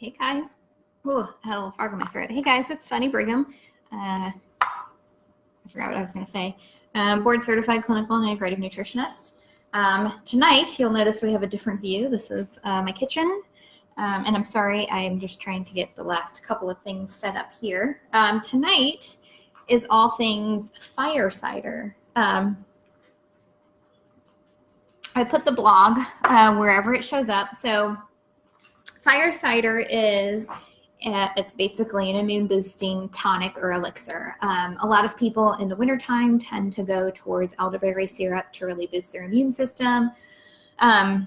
Hey guys. Oh, I had a little frog in my throat. Hey guys, it's Sunny Brigham. I forgot what I was going to say. Board certified clinical and integrative nutritionist. Tonight, you'll notice we have a different view. This is my kitchen. And I'm sorry, I'm just trying to get the last couple of things set up here. Tonight is all things fire cider. I put the blog wherever it shows up. So fire cider is it's basically an immune boosting tonic or elixir. A lot of people in the wintertime tend to go towards elderberry syrup to really boost their immune system. I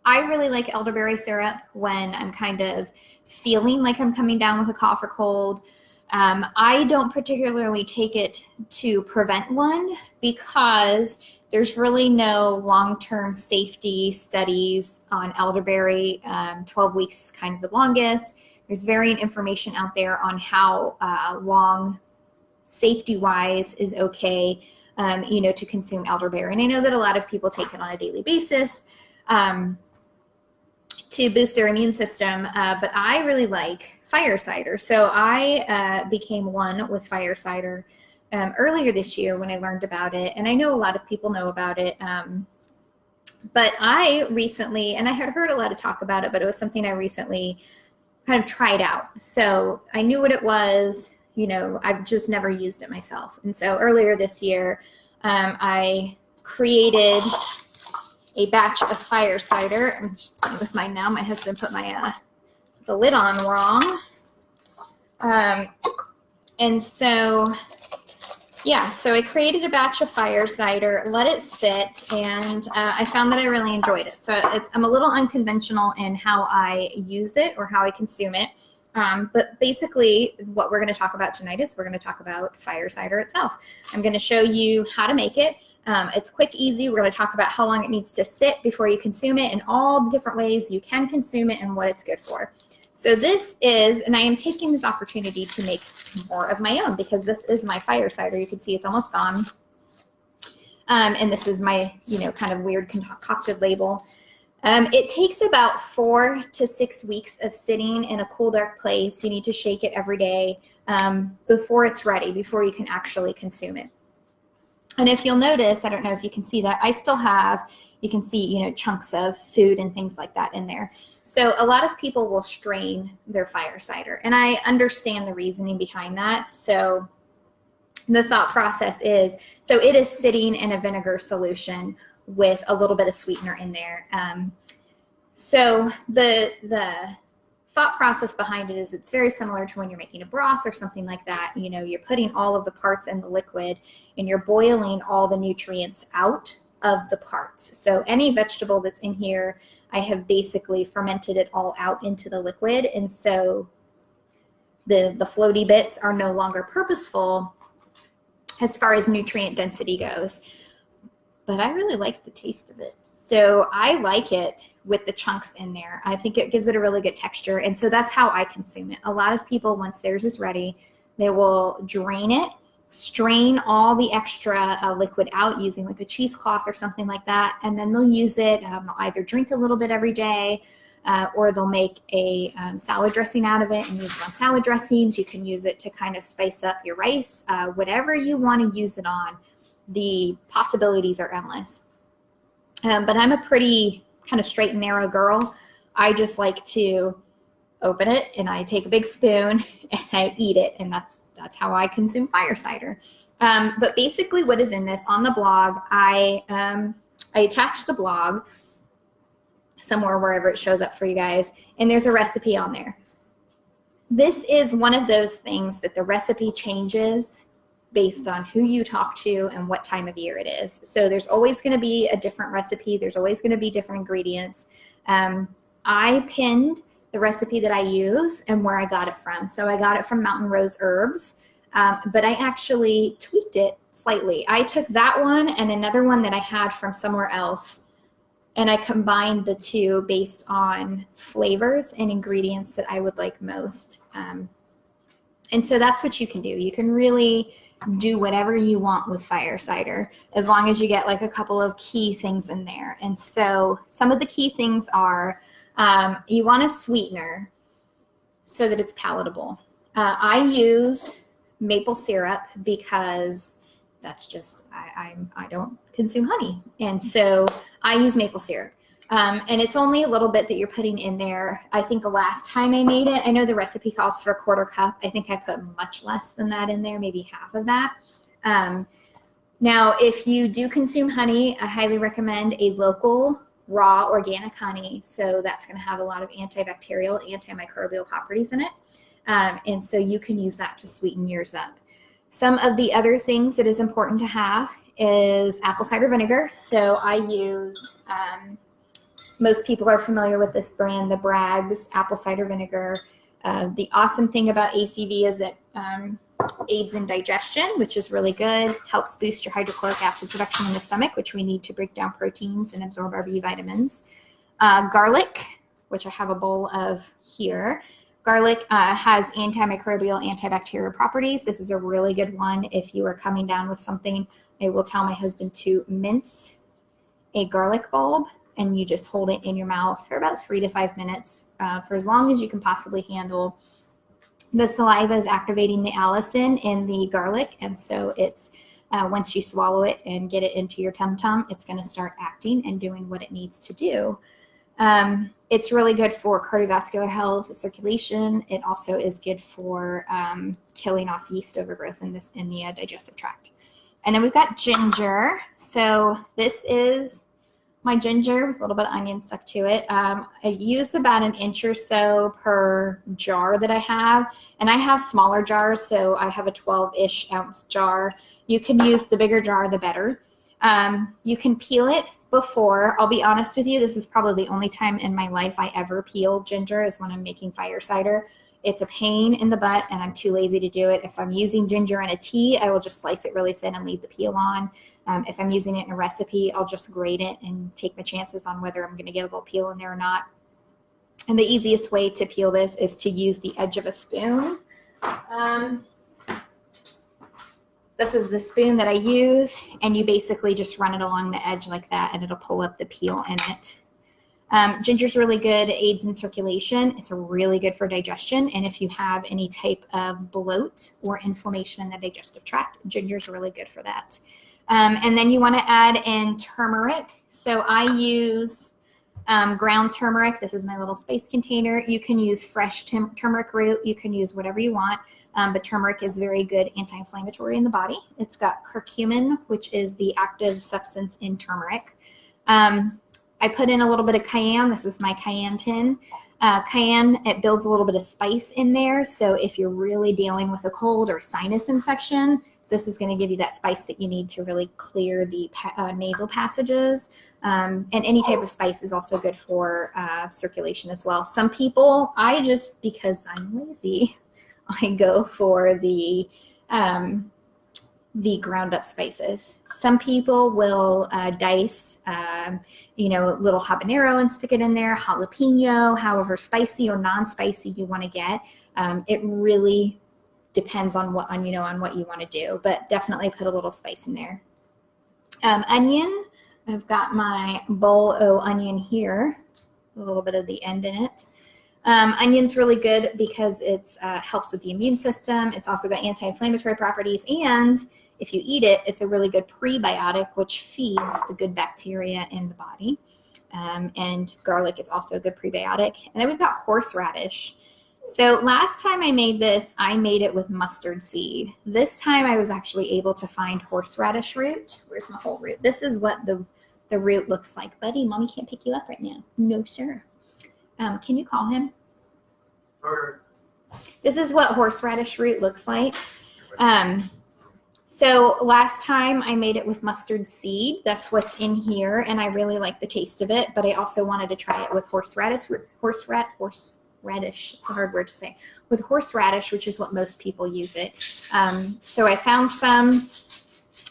really like elderberry syrup when I'm kind of feeling like I'm coming down with a cough or cold. I don't particularly take it to prevent one because there's really no long-term safety studies on elderberry. 12 weeks is kind of the longest. There's varying information out there on how long safety-wise is okay, to consume elderberry. And I know that a lot of people take it on a daily basis to boost their immune system, but I really like fire cider. So I became one with fire cider earlier this year when I learned about it. And I know a lot of people know about it. But I recently, and I had heard a lot of talk about it, but it was something I recently kind of tried out. So I knew what it was, I've just never used it myself. And so earlier this year, I created a batch of fire cider. I'm just playing with mine now. My husband put the lid on wrong. And so I created a batch of fire cider, let it sit, and I found that I really enjoyed it. So I'm a little unconventional in how I use it or how I consume it. But basically what we're going to talk about tonight is we're going to talk about fire cider itself. I'm going to show you how to make it. It's quick, easy. We're going to talk about how long it needs to sit before you consume it and all the different ways you can consume it and what it's good for. So this is, and I am taking this opportunity to make more of my own because this is my fire cider. You can see it's almost gone. And this is my, kind of weird concocted label. It takes about 4 to 6 weeks of sitting in a cool, dark place. You need to shake it every day before it's ready, before you can actually consume it. And if you'll notice, I don't know if you can see that, I still have, you can see, chunks of food and things like that in there. So a lot of people will strain their fire cider, and I understand the reasoning behind that. So the thought process is, so it is sitting in a vinegar solution with a little bit of sweetener in there. So the thought process behind it is it's very similar to when you're making a broth or something like that. You're putting all of the parts in the liquid and you're boiling all the nutrients out of the parts. So any vegetable that's in here, I have basically fermented it all out into the liquid. And so the floaty bits are no longer purposeful as far as nutrient density goes. But I really like the taste of it. So I like it with the chunks in there. I think it gives it a really good texture. And so that's how I consume it. A lot of people, once theirs is ready, they will drain it, strain all the extra liquid out using like a cheesecloth or something like that. And then they'll use it, they'll either drink a little bit every day or they'll make a salad dressing out of it and use it on salad dressings. You can use it to kind of spice up your rice, whatever you want to use it on. The possibilities are endless. But I'm a pretty kind of straight and narrow girl. I just like to open it and I take a big spoon and I eat it. And that's how I consume fire cider. But basically what is in this on the blog, I attached the blog somewhere, wherever it shows up for you guys. And there's a recipe on there. This is one of those things that the recipe changes based on who you talk to and what time of year it is. So there's always going to be a different recipe. There's always going to be different ingredients. I pinned the recipe that I use and where I got it from. So I got it from Mountain Rose Herbs, but I actually tweaked it slightly. I took that one and another one that I had from somewhere else, and I combined the two based on flavors and ingredients that I would like most. And so that's what you can do. You can really do whatever you want with fire cider, as long as you get like a couple of key things in there. And so some of the key things are, you want a sweetener so that it's palatable. I use maple syrup because that's just, I don't consume honey. And so I use maple syrup. And it's only a little bit that you're putting in there. I think the last time I made it, I know the recipe calls for a 1/4 cup. I think I put much less than that in there, maybe half of that. Now, if you do consume honey, I highly recommend a local raw organic honey. So that's going to have a lot of antibacterial, antimicrobial properties in it. And so you can use that to sweeten yours up. Some of the other things that is important to have is apple cider vinegar. So I use, most people are familiar with this brand, the Bragg's apple cider vinegar. The awesome thing about ACV is it aids in digestion, which is really good, helps boost your hydrochloric acid production in the stomach, which we need to break down proteins and absorb our B vitamins. Garlic, which I have a bowl of here. Garlic has antimicrobial, antibacterial properties. This is a really good one if you are coming down with something. I will tell my husband to mince a garlic bulb, and you just hold it in your mouth for about 3 to 5 minutes for as long as you can possibly handle. The saliva is activating the allicin in the garlic, and so it's once you swallow it and get it into your tum-tum, it's going to start acting and doing what it needs to do. It's really good for cardiovascular health, circulation. It also is good for killing off yeast overgrowth in the digestive tract. And then we've got ginger. So this is my ginger with a little bit of onion stuck to it. I use about 1 inch or so per jar that I have. And I have smaller jars, so I have a 12-ish ounce jar. You can use the bigger jar, the better. You can peel it before. I'll be honest with you, this is probably the only time in my life I ever peel ginger is when I'm making fire cider. It's a pain in the butt, and I'm too lazy to do it. If I'm using ginger in a tea, I will just slice it really thin and leave the peel on. If I'm using it in a recipe, I'll just grate it and take my chances on whether I'm going to get a little peel in there or not. And the easiest way to peel this is to use the edge of a spoon. This is the spoon that I use, and you basically just run it along the edge like that, and it'll pull up the peel in it. Ginger's really good, it aids in circulation. It's really good for digestion, and if you have any type of bloat or inflammation in the digestive tract, ginger's really good for that. And then you want to add in turmeric. So I use ground turmeric. This is my little space container. You can use fresh turmeric root. You can use whatever you want, but turmeric is very good anti-inflammatory in the body. It's got curcumin, which is the active substance in turmeric. I put in a little bit of cayenne. This is my cayenne tin. Cayenne, it builds a little bit of spice in there. So if you're really dealing with a cold or sinus infection, this is going to give you that spice that you need to really clear the nasal passages. And any type of spice is also good for circulation as well. Some people, because I'm lazy, I go for the ground up spices. Some people will dice, little habanero and stick it in there, jalapeno, however spicy or non-spicy you want to get. It really depends on what you want to do, but definitely put a little spice in there. Onion, I've got my bowl of onion here, a little bit of the end in it. Onion's really good because it helps with the immune system. It's also got anti-inflammatory properties, and if you eat it, it's a really good prebiotic, which feeds the good bacteria in the body. And garlic is also a good prebiotic. And then we've got horseradish. So last time I made this, I made it with mustard seed. This time I was actually able to find horseradish root. Where's my whole root? This is what the root looks like. Buddy, mommy can't pick you up right now. No, sir. Can you call him? Okay. This is what horseradish root looks like. So last time I made it with mustard seed. That's what's in here, and I really like the taste of it, but I also wanted to try it with horseradish. It's a hard word to say. With horseradish, which is what most people use it. So I found some,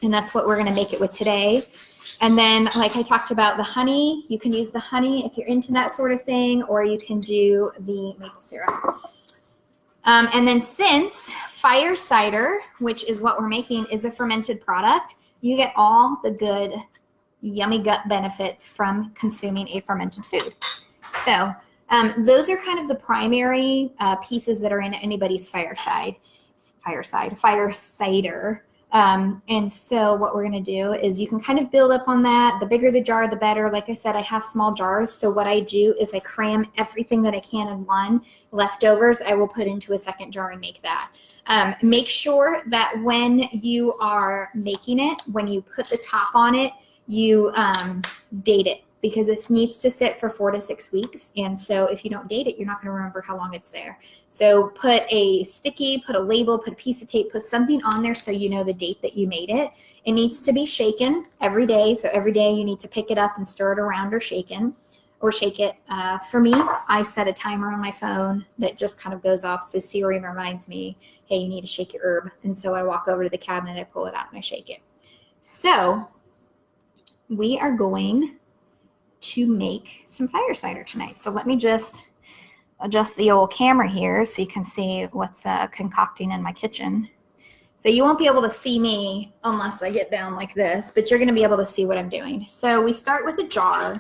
and that's what we're going to make it with today. And then, like I talked about, the honey, you can use the honey if you're into that sort of thing, or you can do the maple syrup. And then since fire cider, which is what we're making, is a fermented product, you get all the good, yummy gut benefits from consuming a fermented food. So those are kind of the primary pieces that are in anybody's fire cider. And so what we're going to do is you can kind of build up on that. The bigger the jar, the better. Like I said, I have small jars. So what I do is I cram everything that I can in one. Leftovers, I will put into a second jar and make that. Make sure that when you are making it, when you put the top on it, you date it, because it needs to sit for 4 to 6 weeks. And so if you don't date it, you're not going to remember how long it's there. So put a sticky, put a label, put a piece of tape, put something on there so you know the date that you made it. It needs to be shaken every day. So every day you need to pick it up and stir it around or shake it. For me, I set a timer on my phone that just kind of goes off. So Siri reminds me, hey, you need to shake your herb. And so I walk over to the cabinet, I pull it out and I shake it. So we are going to make some fire cider tonight. So let me just adjust the old camera here so you can see what's concocting in my kitchen. So you won't be able to see me unless I get down like this, but you're going to be able to see what I'm doing. So we start with a jar.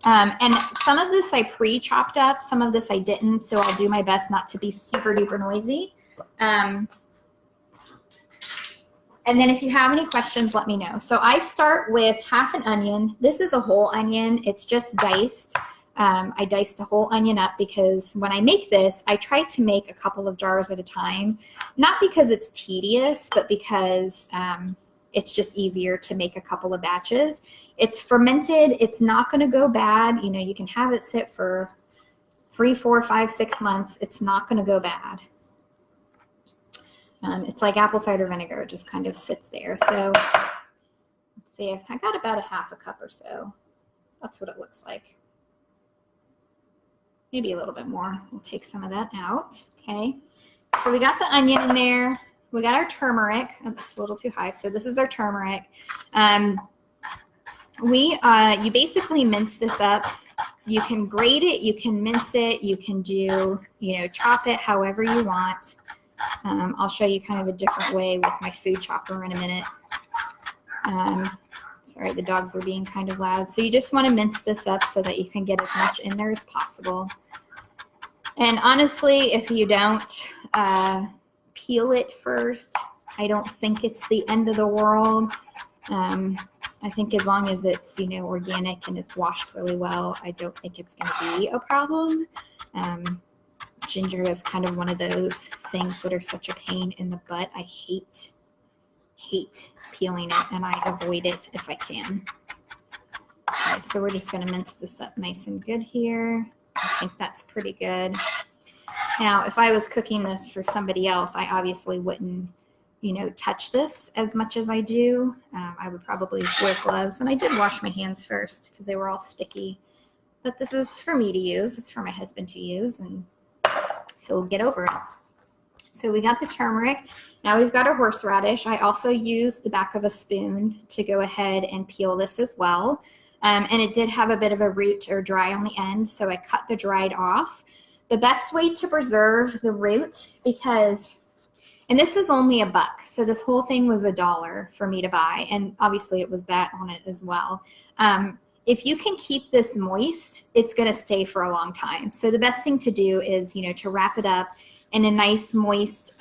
And some of this I pre-chopped up, some of this I didn't, so I'll do my best not to be super duper noisy. And then if you have any questions, let me know. So I start with half an onion. This is a whole onion. It's just diced. I diced a whole onion up because when I make this, I try to make a couple of jars at a time. Not because it's tedious, but because it's just easier to make a couple of batches. It's fermented. It's not going to go bad. You know, you can have it sit for 3, 4, 5, 6 months. It's not going to go bad. It's like apple cider vinegar. It just kind of sits there. So let's see, I got about a half a cup or so. That's what it looks like. Maybe a little bit more. We'll take some of that out. Okay. So we got the onion in there. We got our turmeric. Oh, that's a little too high. So this is our turmeric. You basically mince this up. You can grate it. You can mince it. You can do, chop it however you want. I'll show you kind of a different way with my food chopper in a minute. Sorry, the dogs are being kind of loud. So you just want to mince this up so that you can get as much in there as possible. And honestly, if you don't peel it first, I don't think it's the end of the world. I think as long as it's, organic and it's washed really well, I don't think it's going to be a problem. Ginger is kind of one of those things that are such a pain in the butt. I hate peeling it, and I avoid it if I can. Okay, so we're just going to mince this up nice and good here. I think that's pretty good. Now, if I was cooking this for somebody else, I obviously wouldn't, touch this as much as I do. I would probably wear gloves, and I did wash my hands first because they were all sticky. But this is for me to use. It's for my husband to use, and he'll get over it. So we got the turmeric. Now we've got our horseradish. I also used the back of a spoon to go ahead and peel this as well. And it did have a bit of a root or dry on the end, so I cut the dried off. The best way to preserve the root, and this was only $1, so this whole thing was $1 for me to buy, and obviously it was that on it as well. If you can keep this moist, it's going to stay for a long time. So the best thing to do is, to wrap it up in a nice moist,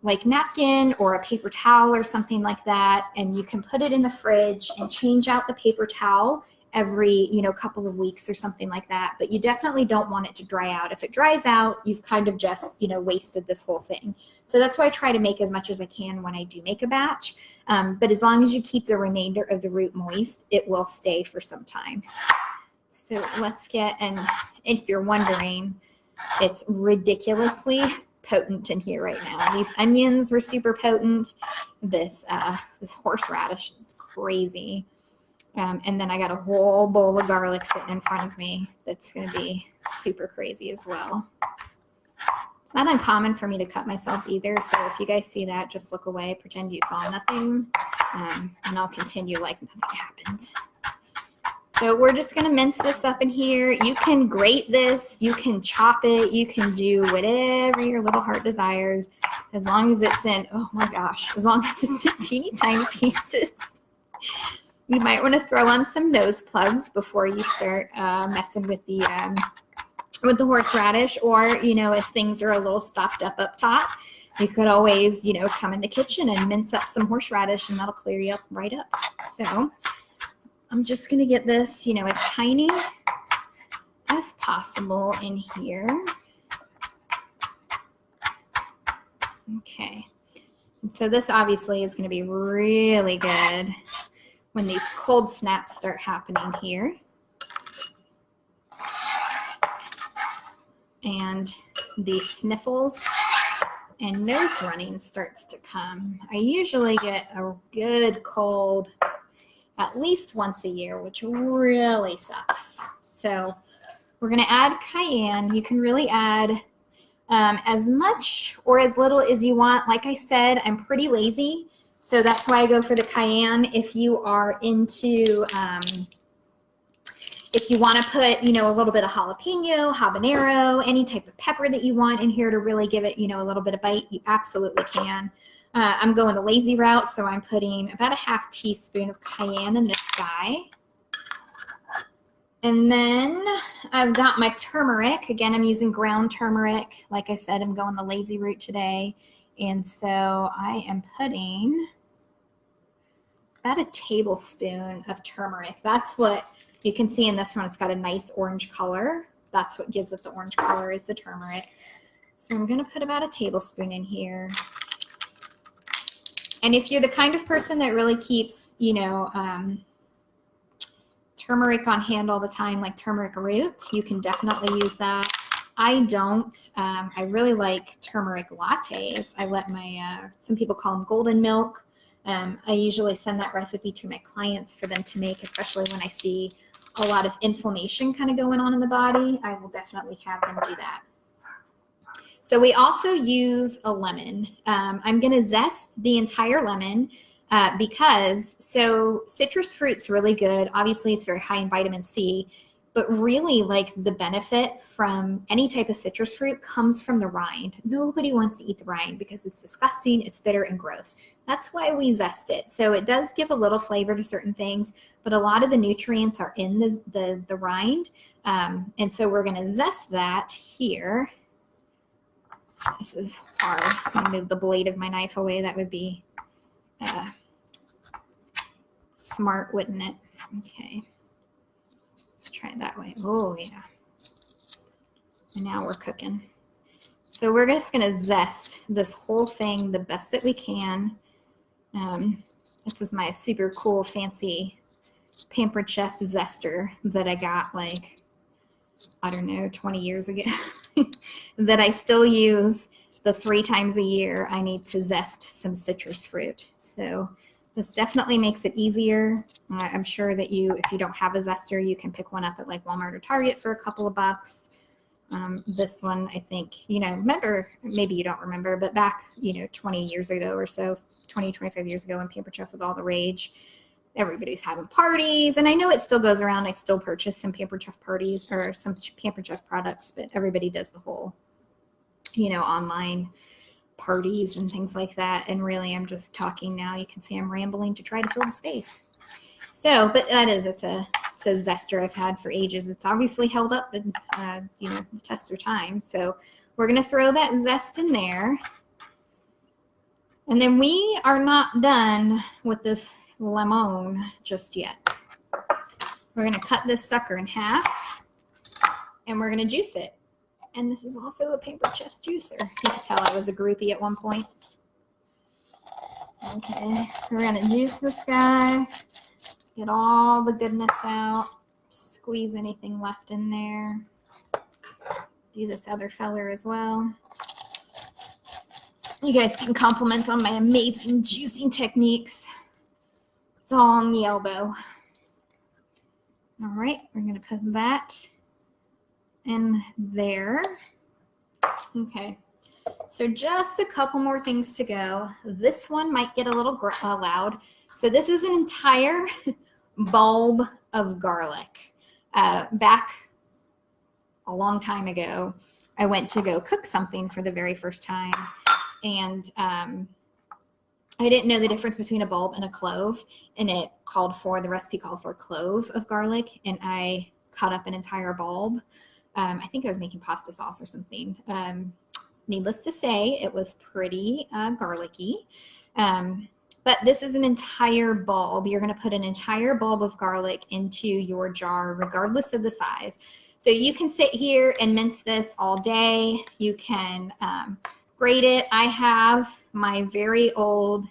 like napkin or a paper towel or something like that. And you can put it in the fridge and change out the paper towel every, couple of weeks or something like that. But you definitely don't want it to dry out. If it dries out, you've kind of just, wasted this whole thing. So that's why I try to make as much as I can when I do make a batch. But as long as you keep the remainder of the root moist, it will stay for some time. So let's and if you're wondering, it's ridiculously potent in here right now. These onions were super potent. This horseradish is crazy. And then I got a whole bowl of garlic sitting in front of me that's going to be super crazy as well. It's not uncommon for me to cut myself either, so if you guys see that, just look away, pretend you saw nothing, and I'll continue like nothing happened. So we're just going to mince this up in here. You can grate this. You can chop it. You can do whatever your little heart desires, as long as it's in, oh my gosh, as long as it's in teeny tiny pieces. You might want to throw on some nose plugs before you start messing with the horseradish, or, you know, if things are a little stopped up top, you could always, you know, come in the kitchen and mince up some horseradish, and that'll clear you up right up. So I'm just going to get this, you know, as tiny as possible in here. Okay. And so this obviously is going to be really good when these cold snaps start happening here. And the sniffles and nose running starts to come. I usually get a good cold at least once a year, which really sucks. So we're going to add cayenne. You can really add as much or as little as you want. Like I said, I'm pretty lazy, so that's why I go for the cayenne. If you are into, if you want to put, you know, a little bit of jalapeno, habanero, any type of pepper that you want in here to really give it, you know, a little bit of bite, you absolutely can. I'm going the lazy route, so I'm putting about a half teaspoon of cayenne in this guy. And then I've got my turmeric. Again, I'm using ground turmeric. Like I said, I'm going the lazy route today. And so I am putting about a tablespoon of turmeric. That's what you can see in this one. It's got a nice orange color. That's what gives it the orange color, is the turmeric. So I'm going to put about a tablespoon in here. And if you're the kind of person that really keeps, you know, turmeric on hand all the time, like turmeric root, you can definitely use that. I don't. I really like turmeric lattes. I let my, some people call them golden milk. I usually send that recipe to my clients for them to make, especially when I see a lot of inflammation kind of going on in the body. I will definitely have them do that. So we also use a lemon. I'm going to zest the entire lemon because, so citrus fruit's really good. Obviously, it's very high in vitamin C, but really, like, the benefit from any type of citrus fruit comes from the rind. Nobody wants to eat the rind because it's disgusting, it's bitter and gross. That's why we zest it. So it does give a little flavor to certain things, but a lot of the nutrients are in the rind. And so we're going to zest that here. This is hard. I'm going to move the blade of my knife away. That would be smart, wouldn't it? Okay. Let's try it that way. Oh, yeah. And now we're cooking. So we're just going to zest this whole thing the best that we can. This is my super cool, fancy Pampered Chef zester that I got, like, I don't know, 20 years ago, that I still use the 3 times a year I need to zest some citrus fruit. So this definitely makes it easier. I'm sure that if you don't have a zester, you can pick one up at like Walmart or Target for a couple of bucks. This one, I think, you know, remember, maybe you don't remember, but back, you know, 20 years ago or so, 20, 25 years ago when Pampered Chef was all the rage, everybody's having parties, and I know it still goes around. I still purchase some Pampered Chef parties or some Pampered Chef products, but everybody does the whole, you know, online parties and things like that. And really, I'm just talking now. You can see I'm rambling to try to fill the space. So, but it's a zester I've had for ages. It's obviously held up the, you know, the test of time. So we're going to throw that zest in there. And then we are not done with this lemon just yet. We're going to cut this sucker in half and we're going to juice it. And this is also a Pampered Chef juicer. You can tell I was a groupie at one point. Okay, so we're going to juice this guy, get all the goodness out, squeeze anything left in there. Do this other feller as well. You guys can compliment on my amazing juicing techniques. It's all on the elbow. All right, we're going to put that in there. Okay, so just a couple more things to go. This one might get a little loud. So this is an entire bulb of garlic. Back a long time ago, I went to go cook something for the very first time, and I didn't know the difference between a bulb and a clove, and the recipe called for a clove of garlic, and I cut up an entire bulb. I think I was making pasta sauce or something. Needless to say, it was pretty garlicky. But this is an entire bulb. You're going to put an entire bulb of garlic into your jar, regardless of the size. So you can sit here and mince this all day. You can grate it. I have my very old,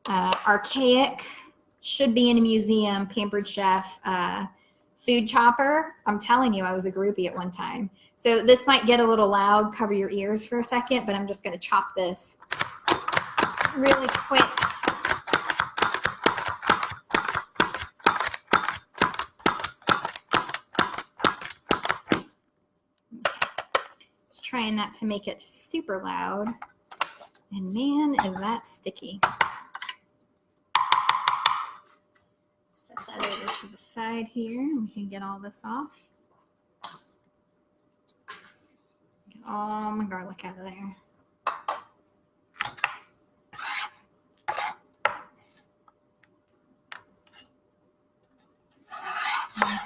archaic, should be in a museum, Pampered Chef food chopper. I'm telling you, I was a groupie at one time. So this might get a little loud. Cover your ears for a second, but I'm just going to chop this really quick. Trying not to make it super loud, and man, is that sticky. Set that over to the side here. We can get all this off. Get all my garlic out of there.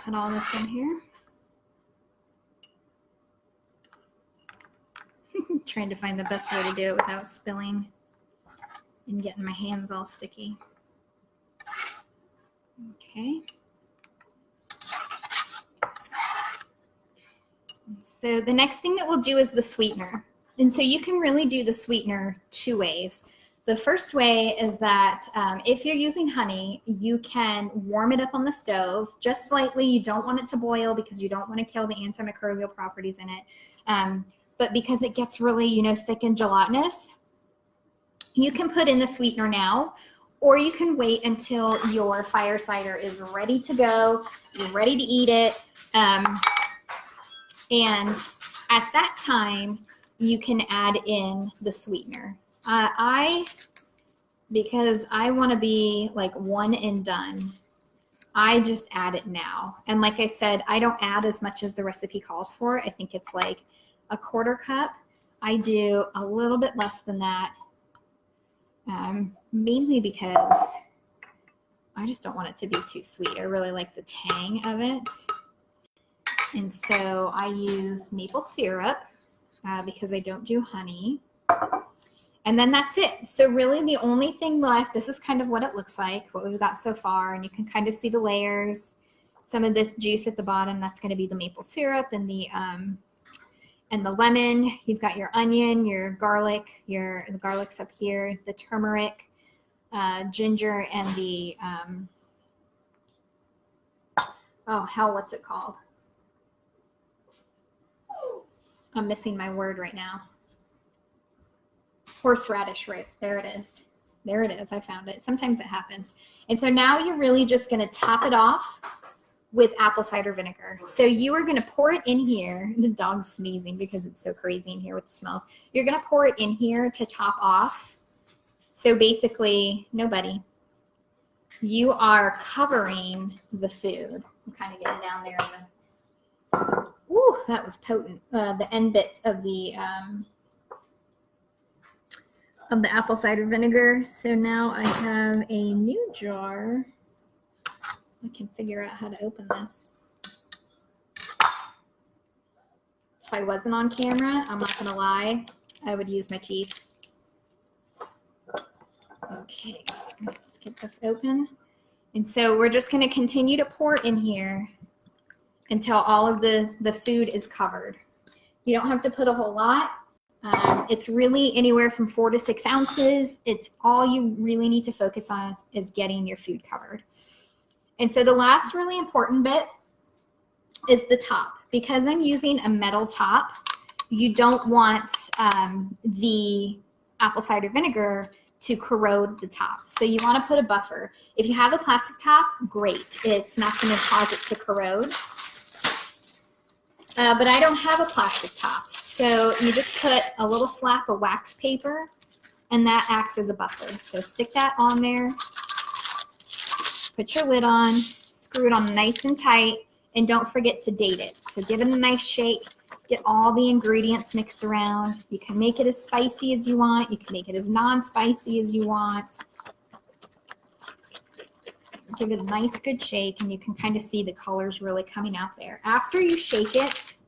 Put all this in here. Trying to find the best way to do it without spilling and getting my hands all sticky. Okay. So the next thing that we'll do is the sweetener. And so you can really do the sweetener two ways. The first way is that if you're using honey, you can warm it up on the stove just slightly. You don't want it to boil because you don't want to kill the antimicrobial properties in it. But because it gets really, thick and gelatinous, you can put in the sweetener now, or you can wait until your fire cider is ready to go, you're ready to eat it, and at that time, you can add in the sweetener. Because I want to be like one and done, I just add it now. And like I said, I don't add as much as the recipe calls for. I think it's like a quarter cup. I do a little bit less than that, mainly because I just don't want it to be too sweet. I really like the tang of it. And so I use maple syrup because I don't do honey. And then that's it. So really the only thing left, this is kind of what it looks like, what we've got so far. And you can kind of see the layers. Some of this juice at the bottom, that's going to be the maple syrup, and the lemon. You've got your onion, your garlic, the garlic's up here, the turmeric, ginger, and the, what's it called? I'm missing my word right now. Horseradish, right? There it is. There it is. I found it. Sometimes it happens. And so now you're really just going to top it off with apple cider vinegar. So you are going to pour it in here. The dog's sneezing because it's so crazy in here with the smells. You're going to pour it in here to top off. So basically, nobody. You are covering the food. I'm kind of getting down there. Ooh, that was potent. The end bits of the apple cider vinegar. So now I have a new jar. I can figure out how to open this. If I wasn't on camera, I'm not gonna lie, I would use my teeth. Okay, let's get this open. And so we're just gonna continue to pour in here until all of the food is covered. You don't have to put a whole lot. It's really anywhere from 4 to 6 ounces. It's all you really need to focus on is getting your food covered. And so the last really important bit is the top. Because I'm using a metal top, you don't want the apple cider vinegar to corrode the top. So you want to put a buffer. If you have a plastic top, great. It's not going to cause it to corrode. But I don't have a plastic top. So you just put a little slap of wax paper, and that acts as a buffer. So stick that on there. Put your lid on, screw it on nice and tight, and don't forget to date it. So give it a nice shake. Get all the ingredients mixed around. You can make it as spicy as you want. You can make it as non-spicy as you want. Give it a nice good shake, and you can kind of see the colors really coming out there. After you shake it,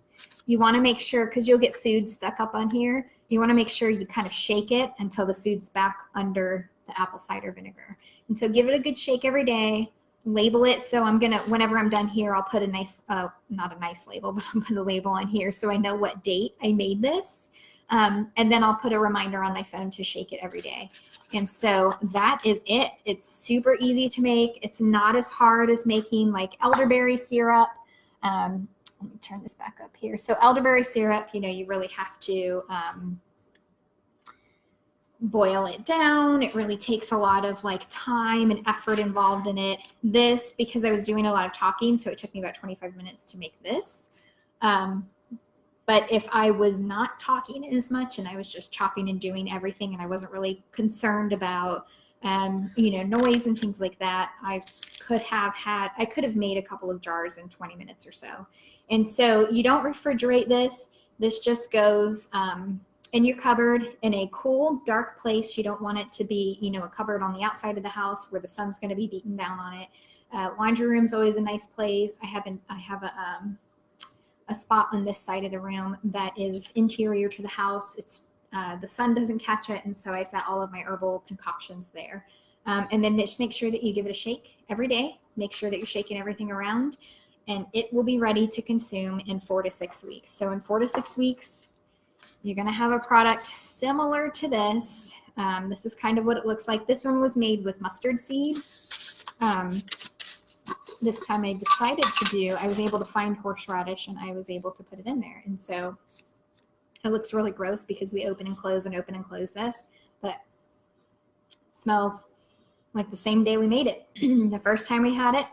you want to make sure, because you'll get food stuck up on here, you want to make sure you kind of shake it until the food's back under the apple cider vinegar. And so give it a good shake every day. Label it. So I'm going to, whenever I'm done here, I'll put a nice, not a nice label, but I'll put a label on here so I know what date I made this. And then I'll put a reminder on my phone to shake it every day. And so that is it. It's super easy to make. It's not as hard as making like elderberry syrup. Let me turn this back up here. So elderberry syrup, you know, you really have to boil it down. It really takes a lot of like time and effort involved in it. This, because I was doing a lot of talking, so it took me about 25 minutes to make this. But if I was not talking as much and I was just chopping and doing everything, and I wasn't really concerned about, you know, noise and things like that, I could have made a couple of jars in 20 minutes or so. And so you don't refrigerate this. This just goes in your cupboard in a cool, dark place. You don't want it to be, you know, a cupboard on the outside of the house where the sun's going to be beating down on it. Laundry room's always a nice place. I have a spot on this side of the room that is interior to the house. It's the sun doesn't catch it, and so I set all of my herbal concoctions there. And then just make sure that you give it a shake every day. Make sure that you're shaking everything around, and it will be ready to consume in 4 to 6 weeks. So in 4 to 6 weeks, you're going to have a product similar to this. This is kind of what it looks like. This one was made with mustard seed. This time I decided I was able to find horseradish, and I was able to put it in there. And so it looks really gross because we open and close this, but it smells like the same day we made it, the first time we had it.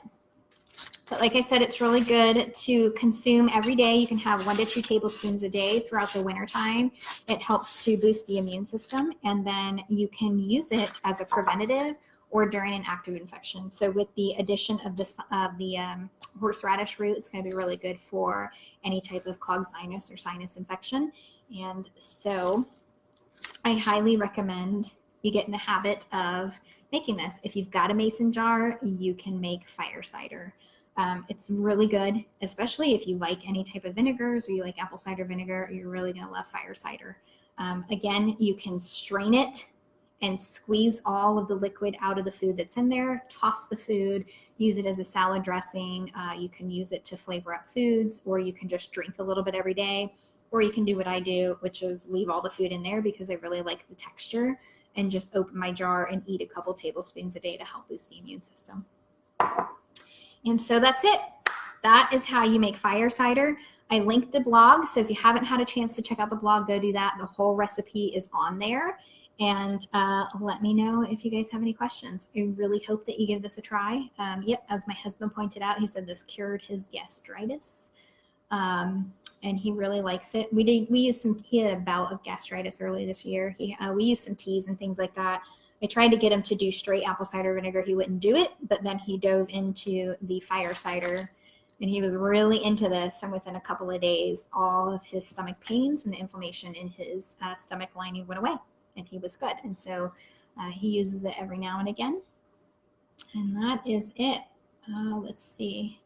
But like I said, it's really good to consume every day. You can have 1 to 2 tablespoons a day throughout the winter time. It helps to boost the immune system, and then you can use it as a preventative or during an active infection. So with the addition of the horseradish root, it's going to be really good for any type of clogged sinus or sinus infection. And so I highly recommend you get in the habit of making this. If you've got a mason jar, you can make fire cider. It's really good, especially if you like any type of vinegars or you like apple cider vinegar. You're really going to love fire cider. Again, you can strain it and squeeze all of the liquid out of the food that's in there, toss the food, use it as a salad dressing. You can use it to flavor up foods, or you can just drink a little bit every day, or you can do what I do, which is leave all the food in there because I really like the texture, and just open my jar and eat a couple tablespoons a day to help boost the immune system. And so that's it. That is how you make fire cider. I linked the blog, so if you haven't had a chance to check out the blog, go do that. The whole recipe is on there. And let me know if you guys have any questions. I really hope that you give this a try. Yep, as my husband pointed out, he said this cured his gastritis, and he really likes it. He had a bout of gastritis early this year. We used some teas and things like that. I tried to get him to do straight apple cider vinegar. He wouldn't do it, but then he dove into the fire cider, and he was really into this. And within a couple of days, all of his stomach pains and the inflammation in his stomach lining went away, and he was good. And so he uses it every now and again. And that is it. Let's see.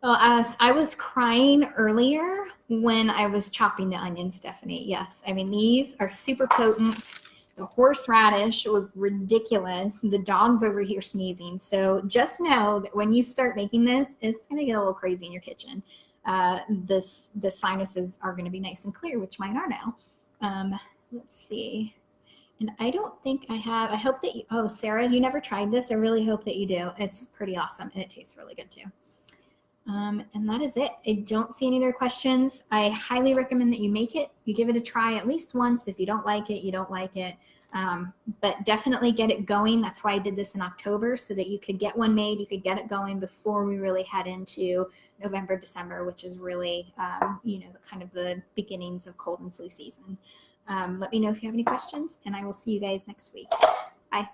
Well, I was crying earlier when I was chopping the onions, Stephanie. Yes, I mean, these are super potent. The horseradish was ridiculous. The dog's over here sneezing. So just know that when you start making this, it's going to get a little crazy in your kitchen. The sinuses are going to be nice and clear, which mine are now. Let's see. And I don't think I hope that oh, Sarah, you never tried this. I really hope that you do. It's pretty awesome, and it tastes really good too. And that is it. I don't see any other questions. I highly recommend that you make it. You give it a try at least once. If you don't like it, you don't like it. But definitely get it going. That's why I did this in October, so that you could get one made. You could get it going before we really head into November, December, which is really, kind of the beginnings of cold and flu season. Let me know if you have any questions, and I will see you guys next week. Bye.